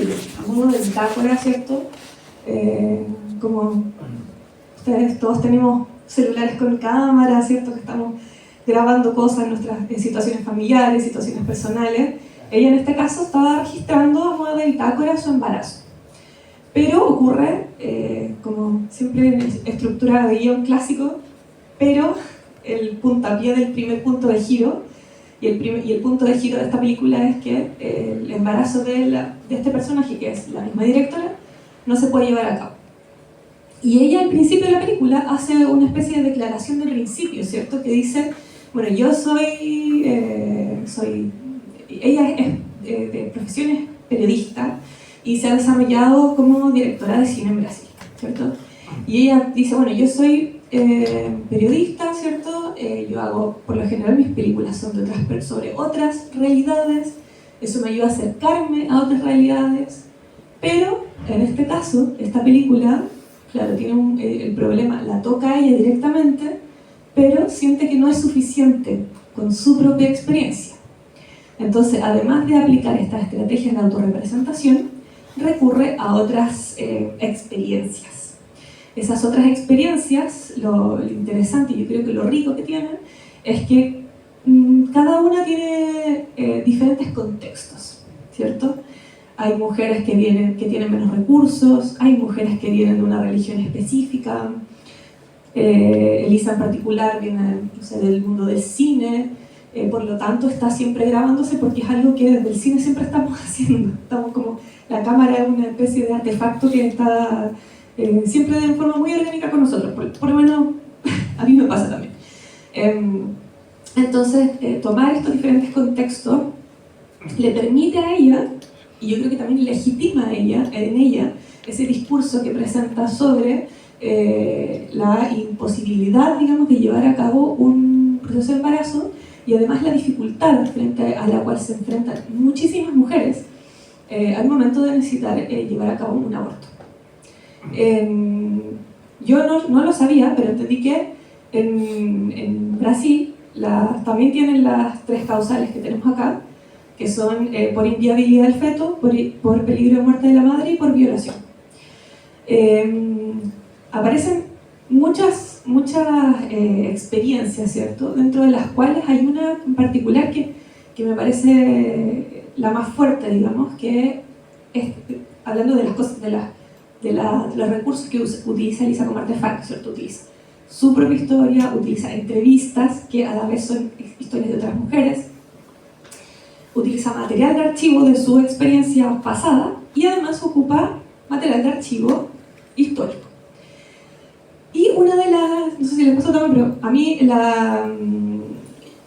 libro, a modo de bitácora, ¿cierto? Como ustedes todos tenemos celulares con cámara, ¿cierto? Que estamos grabando cosas en nuestras situaciones familiares, situaciones personales. Ella en este caso estaba registrando a modo de bitácora su embarazo. Pero ocurre, como siempre en estructura de guión clásico, pero el puntapié del primer punto de giro, y el punto de giro de esta película es que el embarazo de este personaje, que es la misma directora, no se puede llevar a cabo. Y ella al principio de la película hace una especie de declaración de principio, ¿cierto? Que dice, bueno, yo ella es de profesión es periodista y se ha desarrollado como directora de cine en Brasil, ¿cierto? Y ella dice, bueno, yo soy periodista, ¿cierto? Yo hago, por lo general, mis películas son sobre otras realidades, eso me ayuda a acercarme a otras realidades, pero en este caso, esta película, claro, tiene el problema, la toca a ella directamente, pero siente que no es suficiente con su propia experiencia. Entonces, además de aplicar estas estrategias de autorrepresentación, recurre a otras experiencias. Esas otras experiencias, lo interesante y yo creo que lo rico que tienen, es que cada una tiene diferentes contextos, ¿cierto? Hay mujeres que tienen menos recursos, hay mujeres que vienen de una religión específica. Elisa en particular viene, no sé, del mundo del cine, por lo tanto está siempre grabándose porque es algo que desde el cine siempre estamos haciendo. Estamos como, la cámara es una especie de artefacto que está siempre de forma muy orgánica con nosotros, por lo menos a mí me pasa también. Entonces, tomar estos diferentes contextos le permite a ella, y yo creo que también legitima en ella ese discurso que presenta sobre la imposibilidad, digamos, de llevar a cabo un proceso de embarazo y además la dificultad frente a la cual se enfrentan muchísimas mujeres al momento de necesitar llevar a cabo un aborto. Yo no lo sabía, pero entendí que en Brasil también tienen las 3 causales que tenemos acá, que son por inviabilidad del feto, por peligro de muerte de la madre y por violación. Aparecen muchas experiencias, ¿cierto? Dentro de las cuales hay una en particular que me parece la más fuerte, digamos, que es, hablando de las cosas, de los recursos que utiliza Elisa como artefacto, ¿cierto? Utiliza su propia historia, utiliza entrevistas que a la vez son historias de otras mujeres, utiliza material de archivo de su experiencia pasada y además ocupa material de archivo histórico. Y una de las, no sé si les pasó también, pero a mí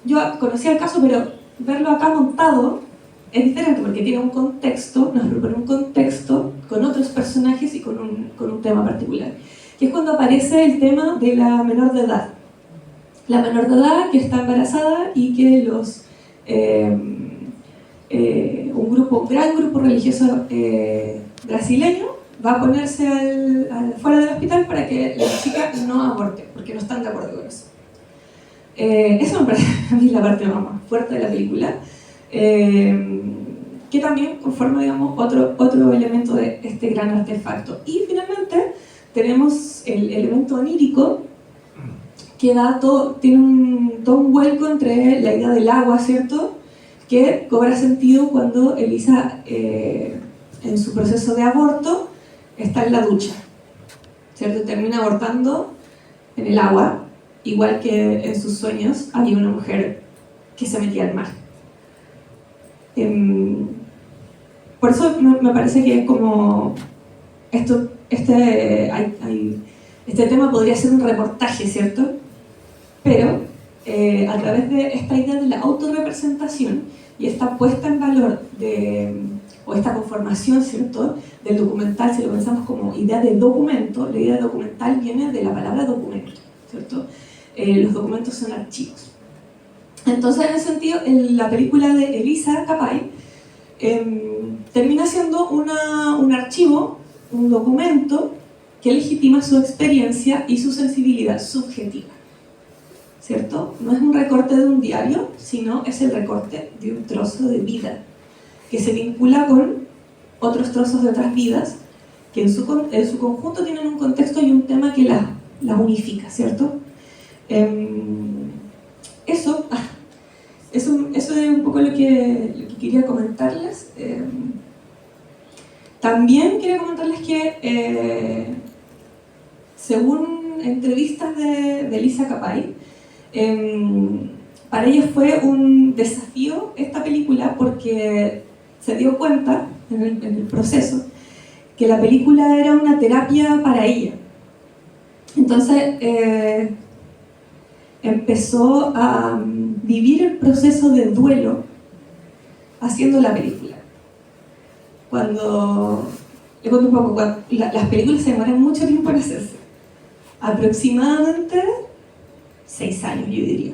yo conocía el caso, pero verlo acá montado es diferente porque tiene un contexto, nos propone un contexto con otros personajes y con un tema particular, que es cuando aparece el tema de la menor de edad. La menor de edad que está embarazada y que un gran grupo religioso brasileño va a ponerse fuera del hospital para que la chica no aborte, porque no están de acuerdo con eso. Eso me parece a mí la parte más fuerte de la película, que también conforma, digamos, otro elemento de este gran artefacto. Y finalmente tenemos el elemento onírico, que tiene todo un vuelco entre la idea del agua, ¿cierto?, que cobra sentido cuando Elisa, en su proceso de aborto, está en la ducha, ¿cierto? Termina abortando en el agua, igual que en sus sueños había una mujer que se metía al mar. Por eso me parece que es como este tema podría ser un reportaje, ¿cierto? Pero a través de esta idea de la autorrepresentación y esta puesta en valor o esta conformación, ¿cierto?, del documental, si lo pensamos como idea de documento, la idea de documental viene de la palabra documento, ¿cierto? Los documentos son archivos. Entonces, en ese sentido, la película de Elisa Capay termina siendo un archivo, un documento que legitima su experiencia y su sensibilidad subjetiva, ¿cierto? No es un recorte de un diario, sino es el recorte de un trozo de vida que se vincula con otros trozos de otras vidas que en su conjunto tienen un contexto y un tema que las unifica, ¿cierto? Eso es un poco lo que quería comentarles. También quería comentarles que según entrevistas de Lisa Capay, para ella fue un desafío esta película porque se dio cuenta en el proceso que la película era una terapia para ella. Entonces empezó a vivir el proceso de duelo haciendo la película. Le cuento un poco, las películas se demoran mucho tiempo en hacerse, aproximadamente 6 años, yo diría.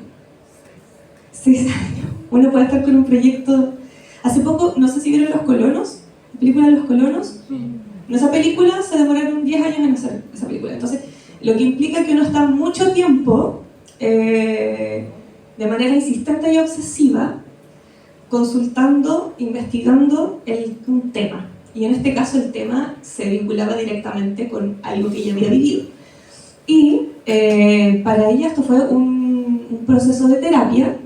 6 años. Uno puede estar con un proyecto. Hace poco, no sé si vieron Los Colonos, la película de Los Colonos. En esa película se demoraron 10 años en hacer esa película. Entonces, lo que implica que uno está mucho tiempo, de manera insistente y obsesiva, consultando, investigando un tema. Y en este caso el tema se vinculaba directamente con algo que ella había vivido. Y para ella esto fue un proceso de terapia,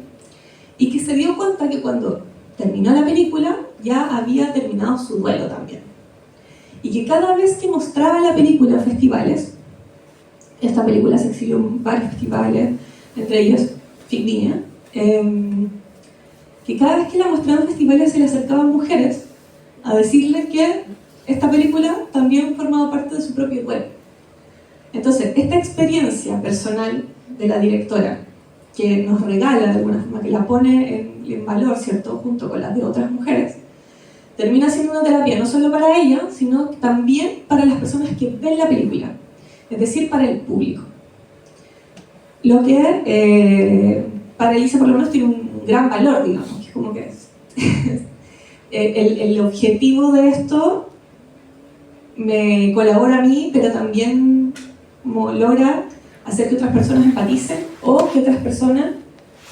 y que se dio cuenta que cuando terminó la película ya había terminado su duelo también. Y que cada vez que mostraba la película en festivales, esta película se exhibió en varios festivales, entre ellos FICDINIA, que cada vez que la mostraba en festivales se le acercaban mujeres a decirle que esta película también formaba parte de su propio duelo. Entonces, esta experiencia personal de la directora, que nos regala de alguna forma, que la pone en valor, ¿cierto?, junto con las de otras mujeres, termina siendo una terapia no solo para ella, sino también para las personas que ven la película, es decir, para el público. Lo que para Elisa por lo menos tiene un gran valor, digamos, que es como que el objetivo de esto me colabora a mí, pero también como logra hacer que otras personas empaticen o que otras personas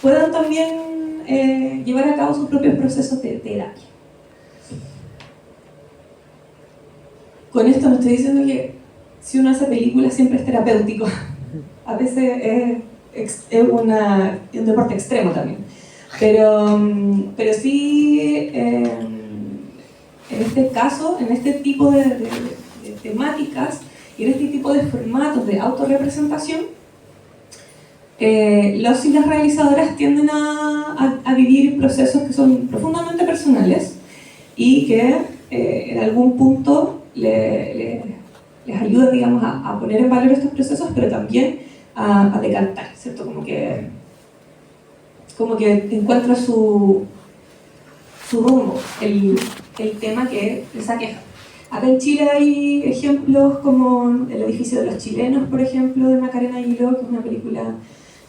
puedan también llevar a cabo sus propios procesos de terapia. Con esto no estoy diciendo que si uno hace películas siempre es terapéutico. A veces es un deporte extremo también. Pero sí, en este caso, en este tipo de temáticas y en este tipo de formatos de autorrepresentación, los y las realizadoras tienden a vivir procesos que son profundamente personales y que en algún punto les ayuda, digamos, a poner en valor estos procesos, pero también a decantar, ¿cierto? Como que encuentra su rumbo, el tema que les aqueja. Acá en Chile hay ejemplos como El edificio de los chilenos, por ejemplo, de Macarena Aguiló, que es una película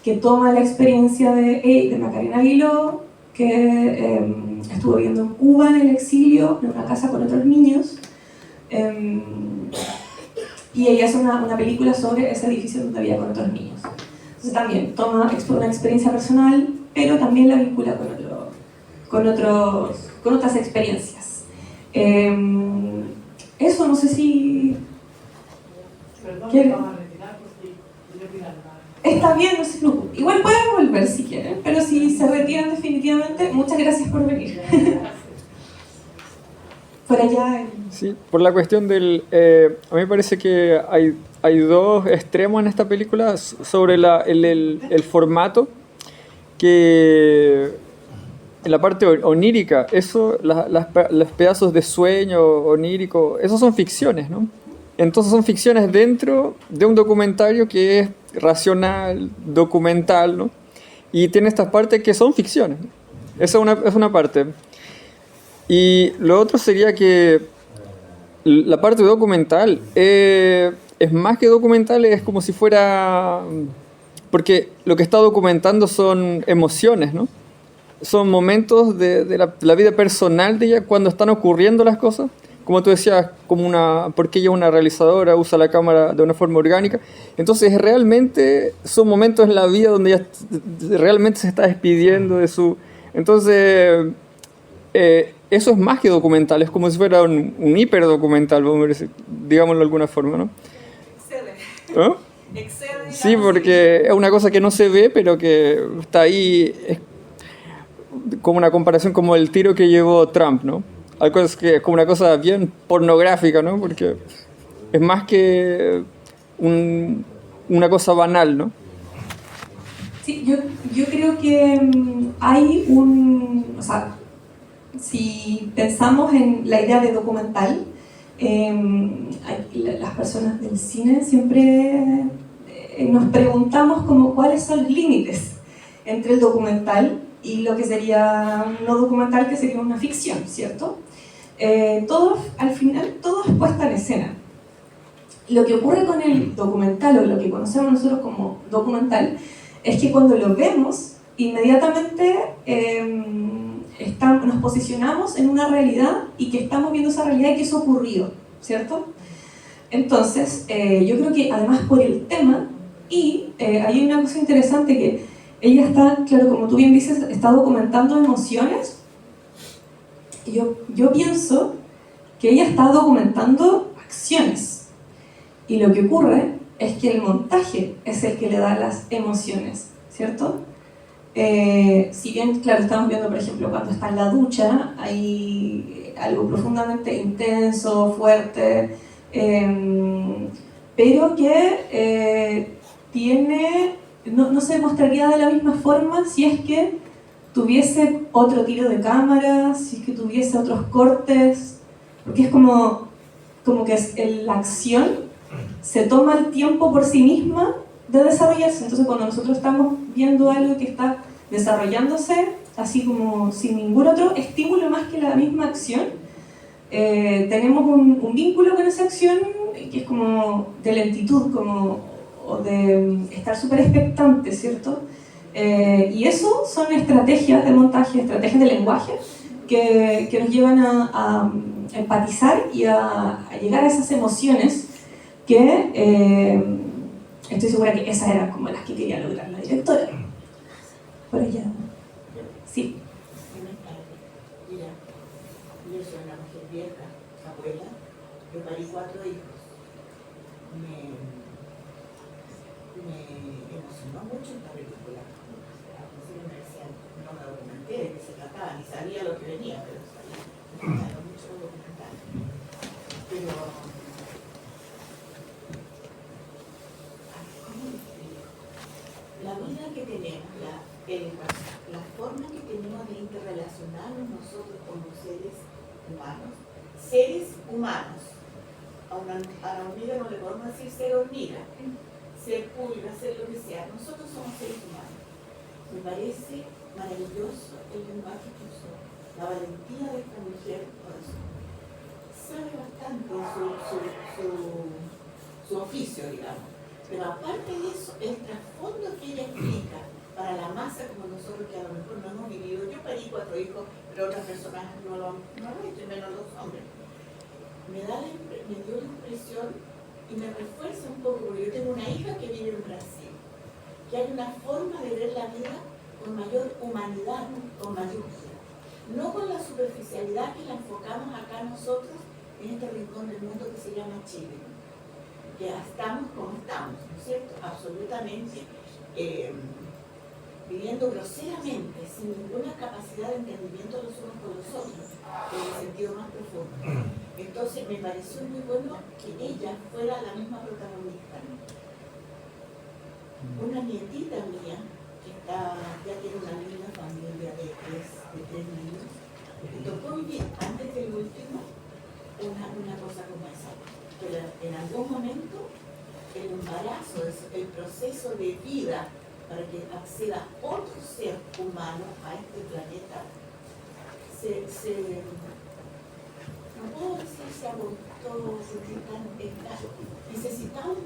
que toma la experiencia de Macarena Aguiló, que estuvo viviendo en Cuba en el exilio, en una casa con otros niños, y ella hace una película sobre ese edificio donde había con otros niños. Entonces también toma una experiencia personal, pero también la vincula con otras experiencias. Eso, no sé si... Perdón, ¿quieren? vamos a retirar porque yo le pido nada. Está bien, no se preocupen. Igual pueden volver si quieren, pero si se retiran definitivamente, muchas gracias por venir. Por allá... Sí, por la cuestión del... a mí me parece que hay dos extremos en esta película sobre el formato, que en la parte onírica, eso, los pedazos de sueño onírico, esos son ficciones, ¿no? Entonces son ficciones dentro de un documentario que es racional, documental, ¿no? Y tiene estas partes que son ficciones. Esa es una parte. Y lo otro sería que la parte documental es más que documental, es como si fuera... Porque lo que está documentando son emociones, ¿no? Son momentos de la vida personal de ella cuando están ocurriendo las cosas. Como tú decías, porque ella es una realizadora, usa la cámara de una forma orgánica. Entonces realmente son momentos en la vida donde ella realmente se está despidiendo de su... Entonces eso es más que documental, es como si fuera un hiperdocumental, vamos a decir, digámoslo de alguna forma, ¿no? Excede. ¿Ah? Excede. Sí, porque es una cosa que no se ve, pero que está ahí, es como una comparación como el tiro que llevó Trump, ¿no? Algo es que es como una cosa bien pornográfica, ¿no? Porque es más que una cosa banal, ¿no? Sí, yo creo que hay o sea, si pensamos en la idea de documental, las personas del cine siempre nos preguntamos como cuáles son los límites entre el documental y lo que sería un no documental, que sería una ficción, ¿cierto? Al final, todo es puesta en escena. Lo que ocurre con el documental, o lo que conocemos nosotros como documental, es que cuando lo vemos, inmediatamente nos posicionamos en una realidad y que estamos viendo esa realidad y que eso ocurrió, ¿cierto? Entonces, yo creo que además por el tema, y hay una cosa interesante que ella está, claro, como tú bien dices, está documentando emociones. Y yo pienso que ella está documentando acciones. Y lo que ocurre es que el montaje es el que le da las emociones, ¿cierto? Si bien, claro, estamos viendo, por ejemplo, cuando está en la ducha, hay algo profundamente intenso, fuerte, pero que no se demostraría de la misma forma si es que tuviese otro tiro de cámara, si es que tuviese otros cortes, porque es como que la acción se toma el tiempo por sí misma de desarrollarse. Entonces, cuando nosotros estamos viendo algo que está desarrollándose, así como sin ningún otro estímulo más que la misma acción, tenemos un vínculo con esa acción que es como de lentitud, o de estar súper expectante, ¿cierto? Y eso son estrategias de montaje, estrategias de lenguaje que nos llevan a empatizar y a llegar a esas emociones que estoy segura que esas eran como las que quería lograr la directora. Por ella. Sí. Mira, yo soy una mujer vieja, abuela, yo parí 4 hijos. Me emocionó mucho esta película. Al principio me decían, no me documenté de qué se trataba, ni sabía lo que venía, pero sabía. Me gustaron mucho los documentales. Pero la vida que tenemos, la forma que tenemos de interrelacionarnos nosotros como seres humanos, a una hormiga no le podemos decir ser hormiga, ser pulga, ser lo que sea, nosotros somos seres humanos. Me parece maravilloso el lenguaje que usó, la valentía de esta mujer, por eso. Sabe bastante su oficio, digamos. Pero aparte de eso, el trasfondo que ella explica para la masa como nosotros, que a lo mejor no hemos vivido. Yo parí 4 hijos, pero otras personas no lo han hecho, menos los hombres. Me dio la impresión y me refuerza un poco, porque yo tengo una hija que vive en Brasil, que hay una forma de ver la vida con mayor humanidad, con mayúscula. No con la superficialidad que la enfocamos acá nosotros en este rincón del mundo que se llama Chile. Que estamos como estamos, ¿no es cierto? Absolutamente viviendo groseramente, sin ninguna capacidad de entendimiento los unos con los otros, en el sentido más profundo. Entonces me pareció muy bueno que ella fuera la misma protagonista. Una nietita mía, que ya tiene una linda familia de 3 niños, me tocó vivir antes del último una cosa como esa. Pero en algún momento el embarazo, el proceso de vida para que acceda otro ser humano a este planeta, no puedo decir se agotó, necesitamos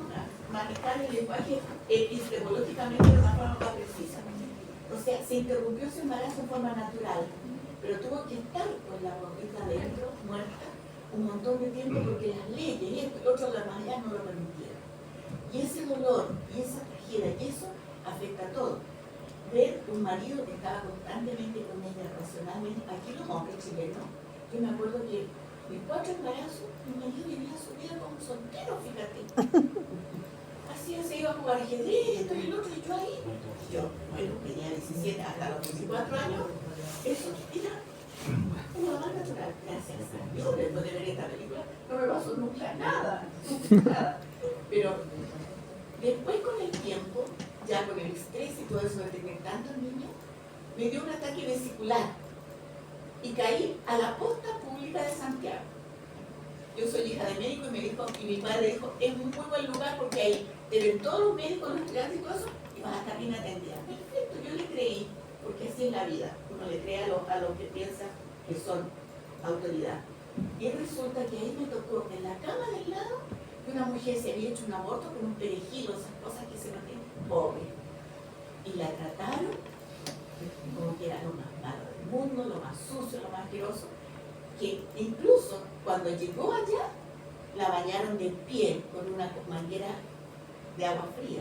manejar el lenguaje epistemológicamente de una forma más precisa. O sea, se interrumpió ese embarazo en forma natural, pero tuvo que estar con la boquita dentro, muerta, un montón de tiempo porque las leyes y esto y lo otro de la ya no lo permitieron. Y ese dolor y esa tragedia, y eso afecta a todo. Ver un marido que estaba constantemente con ella racionalmente, aquí los hombres chilenos Yo me acuerdo que mis 4 embarazos, mi marido vivía su vida como soltero, fíjate. Así se iba a jugar ajedrez, esto y el otro, y yo ahí. Yo, bueno, tenía 17 hasta los 24 años, eso era como lo más natural. Gracias a Dios, después de ver esta película, no me pasó nunca nada, nada. Pero después con el tiempo, ya con el estrés y todo eso de tener tantos niños, me dio un ataque vesicular y caí a la posta pública de Santiago. Yo soy hija de médico y mi padre dijo, es un muy buen lugar porque ahí te ven todos los médicos, los estudiantes y todo eso, y vas a estar bien atendida. Perfecto, yo le creí, porque así es la vida, uno le cree a los que piensa que son autoridad. Y resulta que ahí me tocó en la cama del lado que una mujer se había hecho un aborto con un perejil, esas cosas que se meten, pobre. Y la trataron como que era lo más malo del mundo, lo más sucio, lo más asqueroso, que incluso cuando llegó allá, la bañaron de pie con una manguera de agua fría.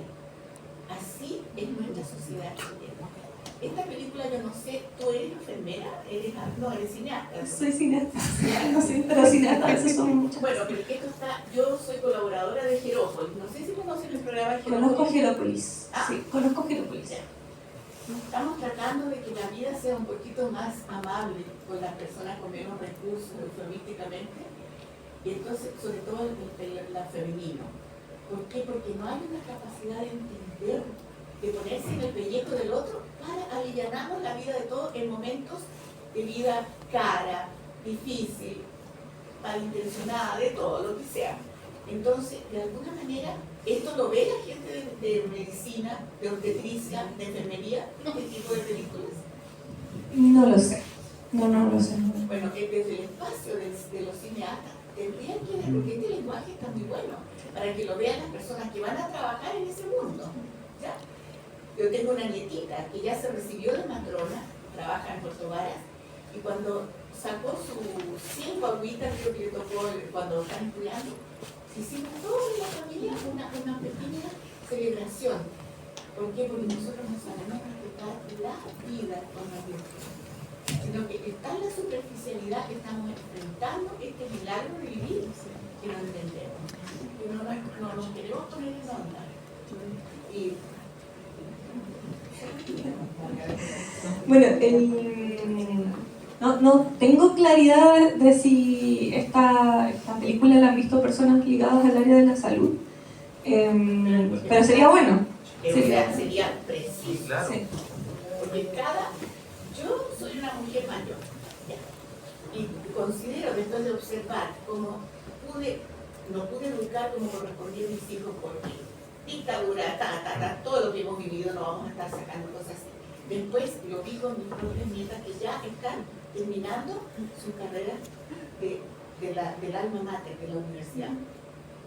Así es nuestra sociedad chilena. Esta película, yo no sé, ¿tú eres enfermera? No, eres cineasta. Soy cineasta, no sé, pero cineasta a veces son muchas. Bueno, pero esto está, yo soy colaboradora de Jerópolis. No sé si conocen el programa de Jerópolis. Conozco Jerópolis, sí, conozco Jerópolis. Estamos tratando de que la vida sea un poquito más amable con las personas con menos recursos, eufemísticamente, y entonces, sobre todo la femenino. ¿Por qué? Porque no hay una capacidad de entender, de ponerse en el pellejo del otro para aliviarnos la vida de todos en momentos de vida cara, difícil, malintencionada, de todo, lo que sea. Entonces, de alguna manera, esto lo ve la gente de medicina, de obstetricia, de enfermería, este tipo de películas. No lo sé, no lo sé. Bueno, que desde el espacio de los cineastas tendrían que ver, porque este lenguaje está muy bueno, para que lo vean las personas que van a trabajar en ese mundo. ¿Ya? Yo tengo una nietita que ya se recibió de matrona, trabaja en Puerto Varas, y cuando sacó sus 5 agüitas, creo que le tocó cuando están estudiando, hicimos toda la familia una pequeña celebración. ¿Por qué? Porque nosotros no sabemos respetar la vida con la vida, sino que está en la superficialidad que estamos enfrentando este milagro de vivir que no entendemos, que no nos queremos poner en onda. Y bueno, no tengo claridad de si esta película la han visto personas ligadas al área de la salud, pero sería bueno. Sería preciso. Claro. Sí. Porque yo soy una mujer mayor, ¿ya? Y considero, después de observar cómo no pude educar como correspondía a mis hijos, porque dictadura, todo lo que hemos vivido, no vamos a estar sacando cosas así. Después lo vi con mis propias nietas que ya están terminando su carrera del alma mater, de la universidad.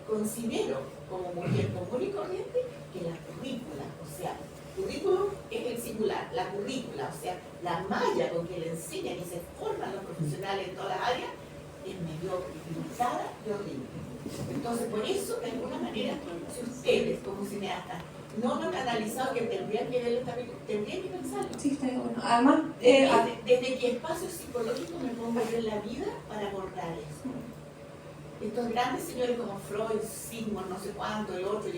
Considero, como mujer común y corriente, que la currícula, o sea, currículum es el singular, la currícula, o sea, la malla con que le enseñan y se forman los profesionales en todas las áreas, es mediocre, limitada y horrible. Entonces, por eso, de alguna manera, si ustedes, como cineastas, no lo han analizado, que tendrían que ver esta película, tendrían que pensarlo. Sí, está bueno. Además, desde qué espacio psicológico me pongo a ver la vida para abordar eso. Estos grandes señores como Freud, Sigmund, no sé cuánto, el otro,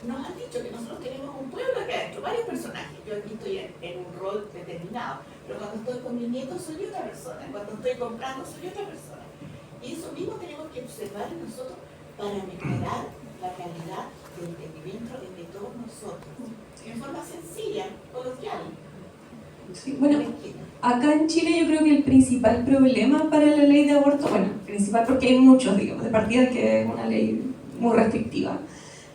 nos han dicho que nosotros tenemos un pueblo acá adentro, varios personajes. Yo aquí estoy en un rol determinado, pero cuando estoy con mis nietos soy otra persona, cuando estoy comprando soy otra persona. Y eso mismo tenemos que observar en nosotros para mejorar la calidad del entendimiento de todos nosotros, en forma sencilla, coloquial. Sí, bueno, acá en Chile yo creo que el principal problema para la ley de aborto, bueno, principal porque hay muchos, digamos, de partida que es una ley muy restrictiva,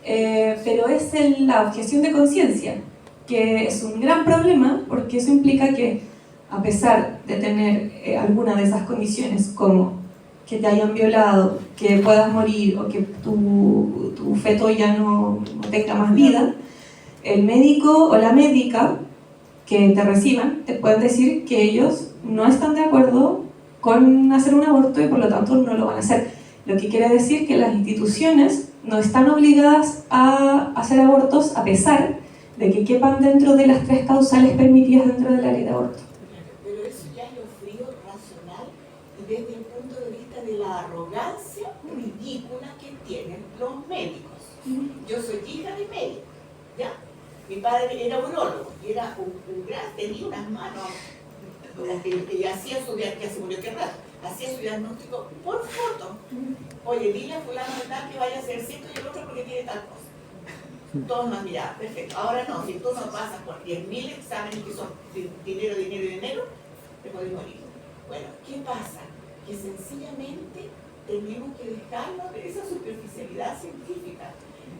pero es la objeción de conciencia, que es un gran problema porque eso implica que a pesar de tener alguna de esas condiciones como que te hayan violado, que puedas morir o que tu feto ya no tenga más vida, el médico o la médica que te reciban te pueden decir que ellos no están de acuerdo con hacer un aborto y por lo tanto no lo van a hacer. Lo que quiere decir que las instituciones no están obligadas a hacer abortos a pesar de que quepan dentro de las 3 causales permitidas dentro de la ley de aborto. Pero eso ya es lo frío, racional arrogancia ridícula que tienen los médicos. Yo soy hija de médico, ¿ya? Mi padre era urólogo y era un gran, tenía unas manos y hacía su diagnóstico, ya se murió, qué rato, hacía su diagnóstico por foto. Oye, dile a fulano de tal que vaya a hacer esto y el otro porque tiene tal cosa. Todos nos miraban, perfecto. Ahora no, si tú no pasas por 10.000 exámenes que son dinero, te puedes morir. Bueno, ¿qué pasa? Que sencillamente tenemos que dejarnos de esa superficialidad científica.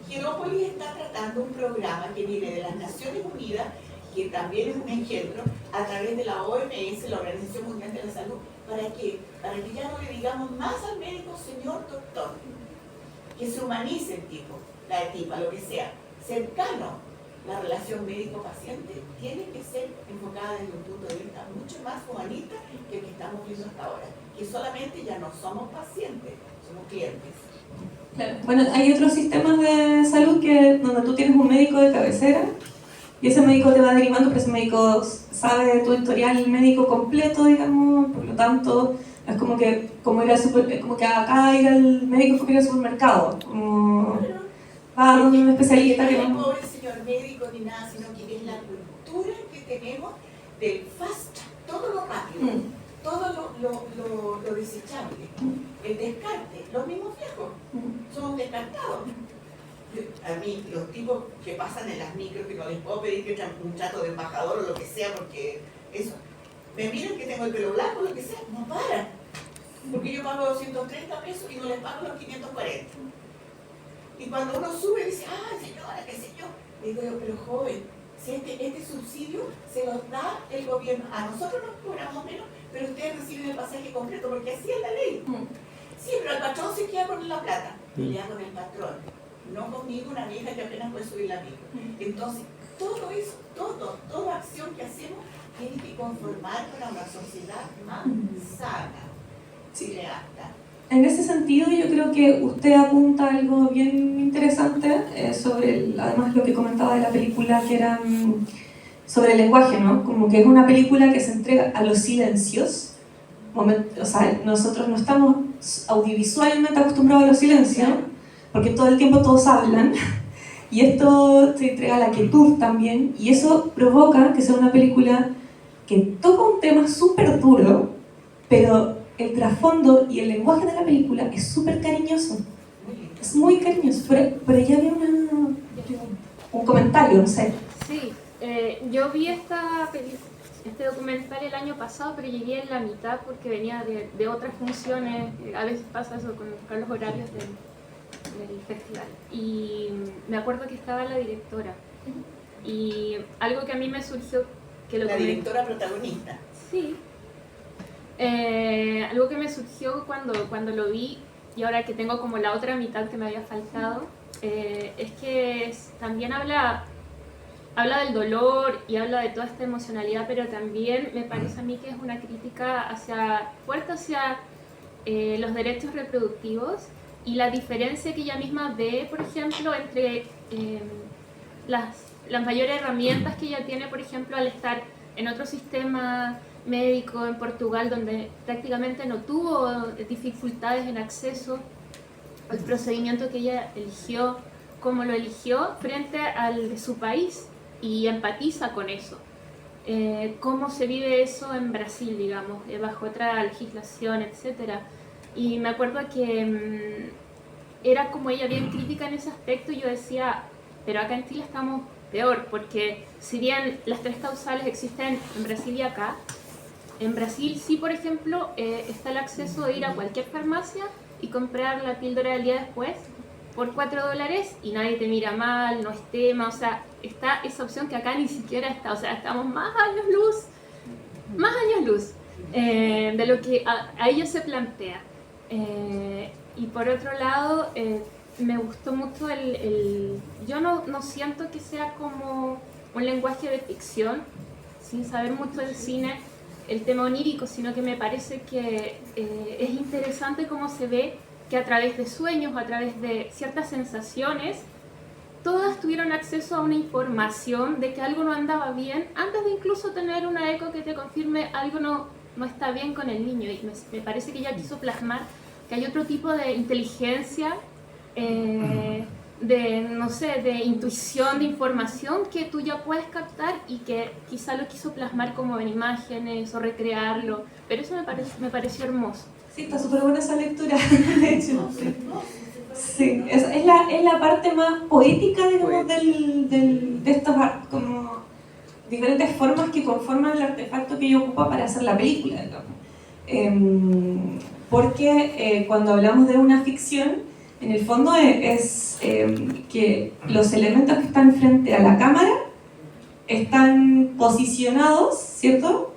Hierópolis está tratando un programa que viene de las Naciones Unidas, que también es un engendro, a través de la OMS, la Organización Mundial de la Salud, para que ya no le digamos más al médico señor doctor, que se humanice el tipo, la tipa, lo que sea, cercano. La relación médico-paciente tiene que ser enfocada desde un punto de vista mucho más humanista que el que estamos viendo hasta ahora, que solamente ya no somos pacientes, somos clientes. Claro. Bueno, hay otros sistemas de salud donde tú tienes un médico de cabecera y ese médico te va derivando, pero ese médico sabe tu historial médico completo, digamos, por lo tanto es como que acá ir al médico es como ir al supermercado, como va donde un especialista que no es pobre señor médico ni nada, sino que es la cultura que tenemos del fast, todo lo rápido, todo lo desechable, el descarte. Los mismos viejos son descartados. A mí, los tipos que pasan en las micros, que no les puedo pedir que echan un chato de embajador o lo que sea, porque eso, me miran que tengo el pelo blanco, lo que sea, no paran. Porque yo pago 230 pesos y no les pago los 540. Y cuando uno sube, dice, ah, señora, qué sé yo. Le digo yo, pero joven, si este subsidio se los da el gobierno, a nosotros nos cobramos menos, pero ustedes reciben el pasaje completo, porque así es la ley. Sí, pero el patrón se queda con la plata, pelea con el patrón, no conmigo, una vieja que apenas puede subir la micro. Entonces, todo eso, toda acción que hacemos tiene que conformar para una sociedad más sana, sí, apta. En ese sentido, yo creo que usted apunta a algo bien interesante sobre, además, lo que comentaba de la película, que era sobre el lenguaje, ¿no? Como que es una película que se entrega a los silencios. O sea, nosotros no estamos audiovisualmente acostumbrados a los silencios, porque todo el tiempo todos hablan, y esto se entrega a la quietud también, y eso provoca que sea una película que toca un tema súper duro, pero el trasfondo y el lenguaje de la película es súper cariñoso. Es muy cariñoso. Pero ya había un comentario, no sé. Sí, yo vi este documental el año pasado, pero llegué en la mitad porque venía de otras funciones. A veces pasa eso con los horarios del festival. Y me acuerdo que estaba la directora. Y algo que a mí me surgió... La directora protagonista. Sí. Algo que me surgió cuando lo vi, y ahora que tengo como la otra mitad que me había faltado, es que también habla del dolor y habla de toda esta emocionalidad, pero también me parece a mí que es una crítica fuerte hacia los derechos reproductivos y la diferencia que ella misma ve, por ejemplo, entre las mayores herramientas que ella tiene, por ejemplo, al estar en otro sistema médico en Portugal, donde prácticamente no tuvo dificultades en acceso al procedimiento que ella eligió, como lo eligió, frente al de su país, y empatiza con eso. Cómo se vive eso en Brasil, digamos, bajo otra legislación, etc. Y me acuerdo que era como ella bien crítica en ese aspecto, y yo decía, pero acá en Chile estamos peor, porque si bien las tres causales existen en Brasil y acá, en Brasil sí, por ejemplo, está el acceso de ir a cualquier farmacia y comprar la píldora del día después por $4 y nadie te mira mal, no es tema, o sea, está esa opción que acá ni siquiera está, o sea, estamos más años luz de lo que a ellos se plantea. Y por otro lado, me gustó mucho yo no siento que sea como un lenguaje de ficción, sin saber mucho del cine, el tema onírico, sino que me parece que es interesante cómo se ve que a través de sueños, a través de ciertas sensaciones, todas tuvieron acceso a una información de que algo no andaba bien antes de incluso tener una eco que te confirme algo no está bien con el niño. Y me parece que ella quiso plasmar que hay otro tipo de inteligencia, de, no sé, de intuición, de información que tú ya puedes captar y que quizá lo quiso plasmar como en imágenes o recrearlo, pero eso me pareció hermoso. Sí, está súper buena esa lectura, de hecho. Sí, es la parte más poética, digamos, de estas como diferentes formas que conforman el artefacto que ella ocupa para hacer la película, digamos. Porque cuando hablamos de una ficción, en el fondo es que los elementos que están frente a la cámara están posicionados, ¿cierto?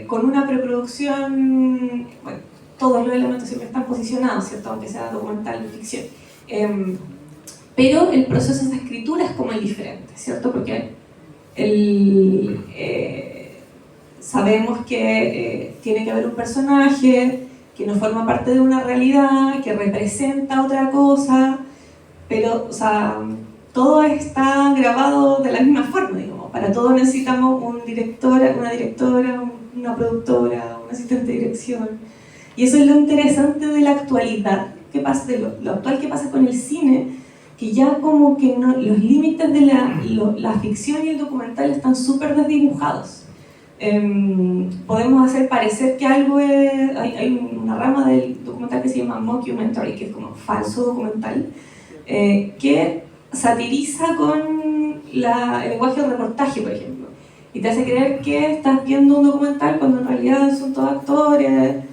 Con una preproducción, bueno, todos los elementos siempre están posicionados, ¿cierto? Aunque sea documental o ficción. Pero el proceso de escritura es como el diferente, ¿cierto? Porque sabemos que tiene que haber un personaje que no forma parte de una realidad, que representa otra cosa, pero, o sea, todo está grabado de la misma forma, digamos. Para todo necesitamos una directora, una productora, un asistente de dirección. Y eso es lo interesante de la actualidad, que pasa, de lo actual que pasa con el cine, que ya como que no, los límites de la ficción y el documental están súper desdibujados. Podemos hacer parecer que algo es... Hay una rama del documental que se llama mockumentary, que es como falso documental, que satiriza con el lenguaje de reportaje, por ejemplo, y te hace creer que estás viendo un documental cuando en realidad son todos actores.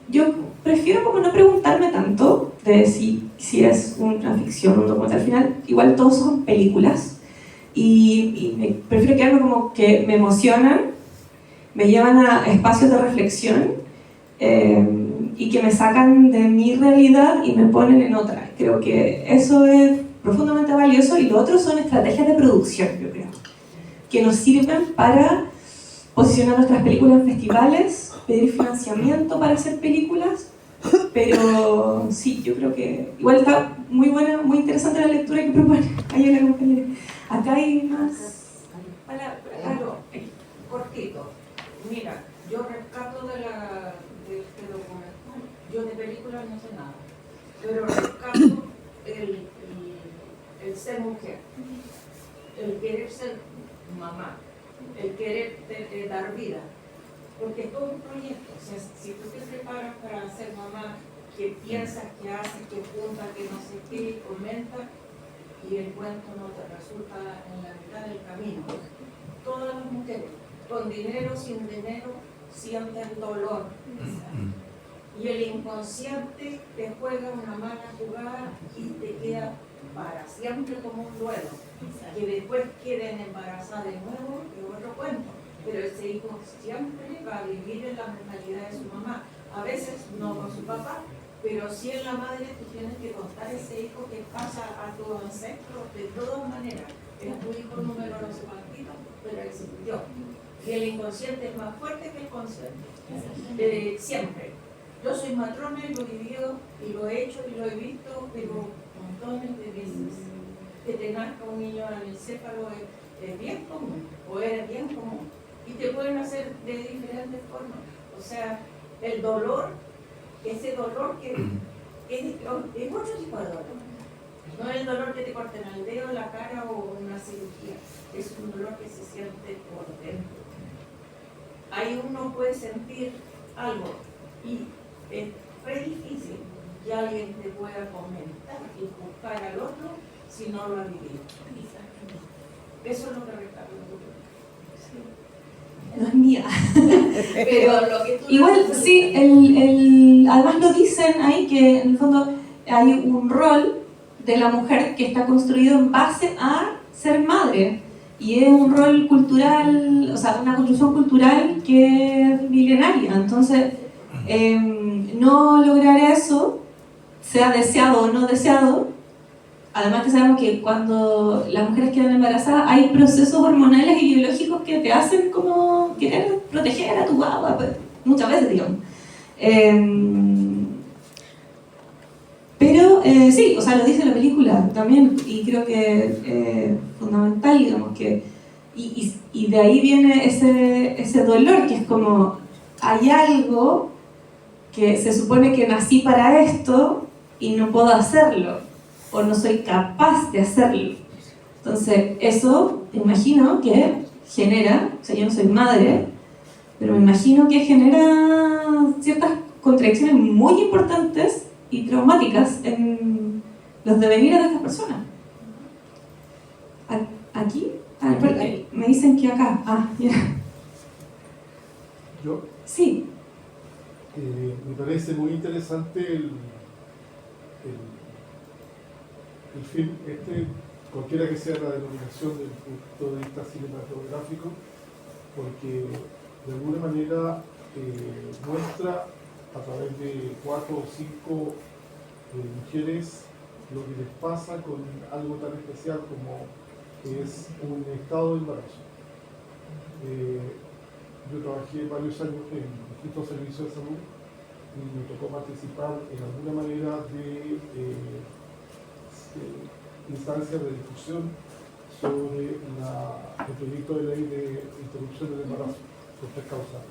Yo prefiero como no preguntarme tanto de si es una ficción o un documental. Al final, igual todos son películas. Y prefiero quedarme como que me emocionan, me llevan a espacios de reflexión y que me sacan de mi realidad y me ponen en otra. Creo que eso es profundamente valioso, y lo otro son estrategias de producción, yo creo, que nos sirven para posicionar nuestras películas en festivales, pedir financiamiento para hacer películas. Pero sí, yo creo que igual está muy buena, muy interesante la lectura que propone ahí la compañera. Acá hay más Claro, cortito. Mira, yo rescato de este documental. Yo de películas no sé nada, pero rescato el ser mujer, el querer ser mamá, el querer dar vida. Porque es todo un proyecto. O sea, si tú te preparas para ser mamá, que piensas, que haces, que juntas, que no sé qué, comenta, y el cuento no te resulta en la mitad del camino. Todas las mujeres, con dinero, sin dinero, sienten dolor. Y el inconsciente te juega una mala jugada y te queda para siempre como un duelo. Que después quieren embarazar de nuevo, y otro cuento. Pero ese hijo siempre va a vivir en la mentalidad de su mamá. A veces no con su papá, pero si es la madre, tú tienes que contar ese hijo que pasa a tu ancestro de todas maneras. Es tu hijo número no sé cuántito, pero existió. Y el inconsciente es más fuerte que el consciente. Siempre. Yo soy matrona y lo he vivido, y lo he hecho, y lo he visto, pero montones de veces. Que te nazca un niño anencéfalo es bien común, o es bien común. Y te pueden hacer de diferentes formas. O sea, el dolor, ese dolor que es mucho tipo de dolor. No es el dolor que te corten el dedo, la cara o una cirugía. Es un dolor que se siente por dentro. Ahí uno puede sentir algo y es re difícil que alguien te pueda comentar y juzgar al otro si no lo ha vivido. Eso es lo que rescato. no es mía. Pero lo que tú Igual, no sí, además lo dicen ahí que en el fondo hay un rol de la mujer que está construido en base a ser madre, y es un rol cultural, o sea, una construcción cultural que es milenaria. Entonces, no lograr eso, sea deseado o no deseado, además que sabemos que cuando las mujeres quedan embarazadas hay procesos hormonales y biológicos que te hacen como querer proteger a tu guagua, pues, muchas veces, digamos. Pero sí, o sea, lo dice la película también, y creo que es fundamental, digamos, que y de ahí viene ese dolor, que es como hay algo que se supone que nací para esto y no puedo hacerlo, o no soy capaz de hacerlo. Entonces, eso, me imagino que genera, o sea, yo no soy madre, pero me imagino que genera ciertas contradicciones muy importantes y traumáticas en los devenires de estas personas. ¿Aquí? Me dicen que acá. Ya. Yo, Sí. me parece muy interesante el film cualquiera que sea la denominación desde el punto de vista cinematográfico, porque de alguna manera muestra a través de 4 o 5 mujeres lo que les pasa con algo tan especial como es un estado de embarazo. Yo trabajé varios años en distintos servicios de salud y me tocó participar en alguna manera de instancias de discusión sobre el proyecto de ley de interrupción del embarazo por 3 causas.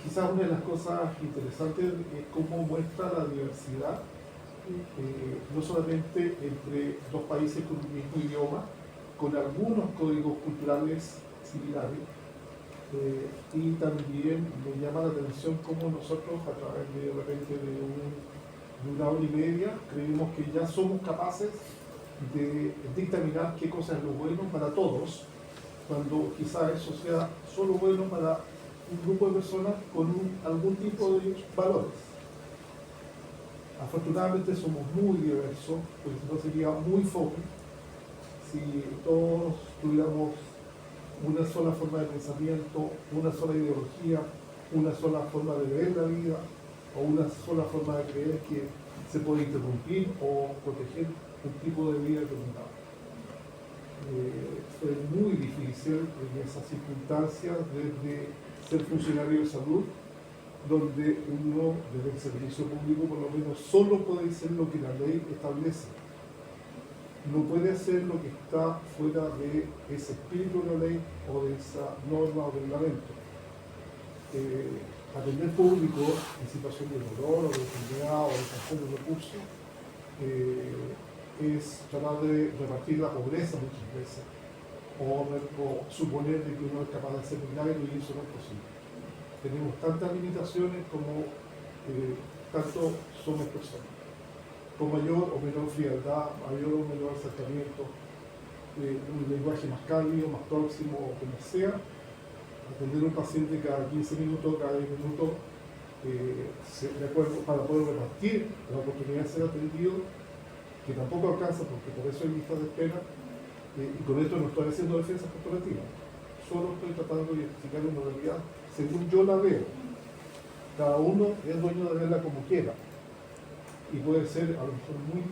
Quizás una de las cosas interesantes es cómo muestra la diversidad, no solamente entre 2 países con un mismo idioma, con algunos códigos culturales similares, y también me llama la atención cómo nosotros a través de repente de una hora y media creemos que ya somos capaces de dictaminar qué cosa es lo bueno para todos, cuando quizás eso sea solo bueno para un grupo de personas con algún tipo de valores. Afortunadamente somos muy diversos, porque si no sería muy fome si todos tuviéramos una sola forma de pensamiento, una sola ideología, una sola forma de ver la vida, o una sola forma de creer que se puede interrumpir o proteger un tipo de vida determinado. Fue muy difícil en esas circunstancias desde ser funcionario de salud, donde uno desde el servicio público por lo menos solo puede hacer lo que la ley establece. No puede hacer lo que está fuera de ese espíritu de la ley o de esa norma o reglamento. Atender público en situación de dolor o de enfermedad o de falta de recursos es tratar de repartir la pobreza muchas veces o suponer de que uno es capaz de hacer milagros y eso no es posible. Tenemos tantas limitaciones como tanto somos personas, con mayor o menor frialdad, mayor o menor acercamiento, un lenguaje más cálido, más próximo o como sea. Atender a un paciente cada 15 minutos, cada 10 minutos, de acuerdo, para poder repartir la oportunidad de ser atendido, que tampoco alcanza porque por eso hay listas de espera, y con esto no estoy haciendo defensa corporativa, solo estoy tratando de identificar una realidad según yo la veo. Cada uno es dueño de verla como quiera, y puede ser a lo mejor muy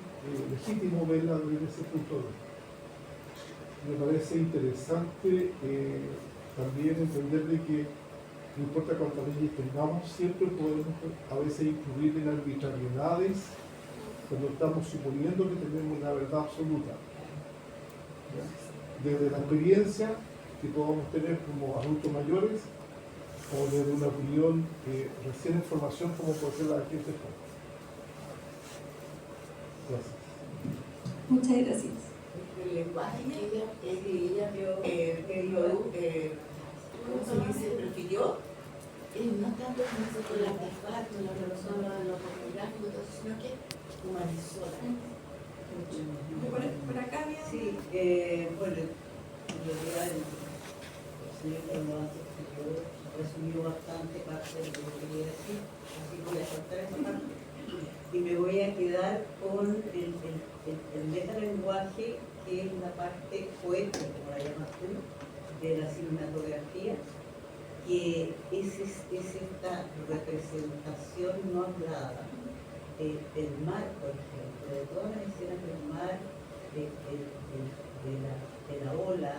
legítimo verla desde ese punto de vista. Me parece interesante también entender de que no importa cuántas leyes tengamos, siempre podemos a veces incluir en arbitrariedades cuando estamos suponiendo que tenemos una verdad absoluta. ¿Ya? Desde la experiencia que podamos tener como adultos mayores o desde una opinión recién en formación como puede ser la de gente joven. Gracias. Muchas gracias. El lenguaje que ella ¿cómo se dice? Prefirió, no tanto con el artefacto, la relación de lo pornográfico, sino que humanizó la gente. Por acá bien. Sí, bueno, en realidad el señor Carlos resumió bastante parte de lo que quería decir, así que voy a saltar esa parte y me voy a quedar con el metalenguaje, que es la parte poética, como la llamas tú, de la cinematografía, que es esta representación no hablada del mar, por ejemplo, de todas las escenas del mar, de la ola,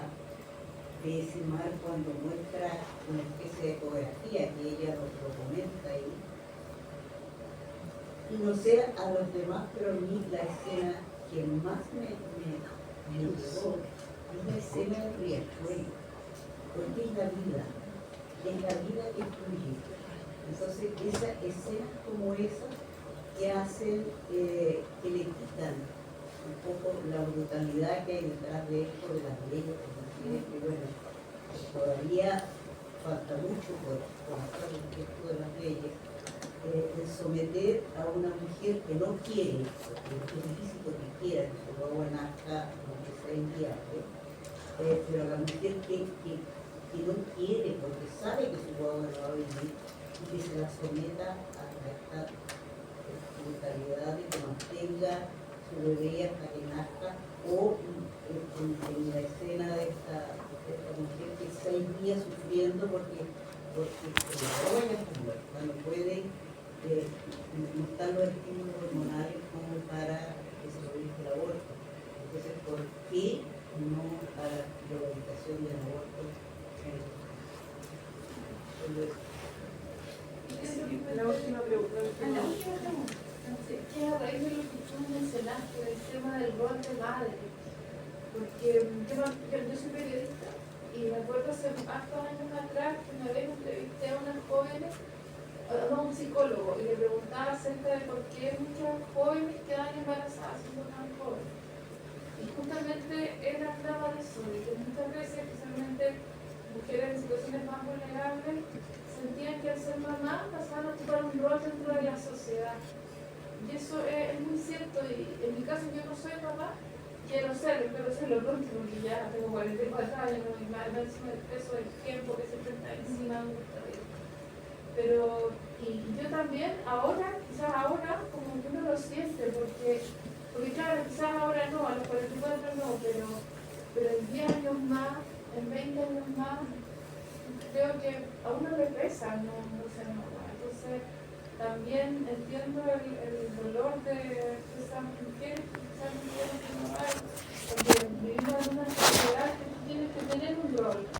de ese mar cuando muestra una especie de ecografía que ella lo comenta ahí. Y no sé a los demás, pero a mí la escena que más me llegó es la escena del riachuelo, porque es la vida. en la vida es fluir. Entonces, escenas como esas que hacen, que le quitan un poco la brutalidad que hay detrás de esto, de las leyes, que bueno, todavía falta mucho por hacer respecto de las leyes, el someter a una mujer que no quiere, porque es difícil que quiera que su guagua nazca, aunque sea inviable, pero a la mujer que no quiere, porque sabe que su guagua no va a vivir, y que se la someta a esta brutalidad de que mantenga su bebé hasta que nazca, o en la escena de esta mujer que 6 días sufriendo porque la guagua ya está muerta, no puede, no están los estímulos hormonales como para que se produzca el aborto. Entonces, ¿por qué no a la legalización del aborto? La última pregunta. Que a raíz de lo que tú mencionaste, el tema del rol de madre, porque yo soy periodista y me acuerdo hace hartos años atrás que una vez entrevisté a unas jóvenes, a un psicólogo, y le preguntaba acerca de por qué muchas jóvenes quedan embarazadas siendo tan jóvenes. Y justamente él hablaba de eso, de que muchas veces, especialmente mujeres en situaciones más vulnerables, sentían que al ser mamá pasaban a ocupar un rol dentro de la sociedad. Y eso es muy cierto, y en mi caso yo no soy mamá, quiero serlo pronto, porque ya tengo 44 años, ¿no? Y más encima del peso del tiempo que siempre está encima de nuestra vida. Pero, y yo también, quizás ahora, como que uno lo siente, porque claro, quizás ahora no, a los 44 no, pero en 10 años más, en 20 años más, creo que a uno le pesa no ser mamá. Entonces, también entiendo el dolor de esas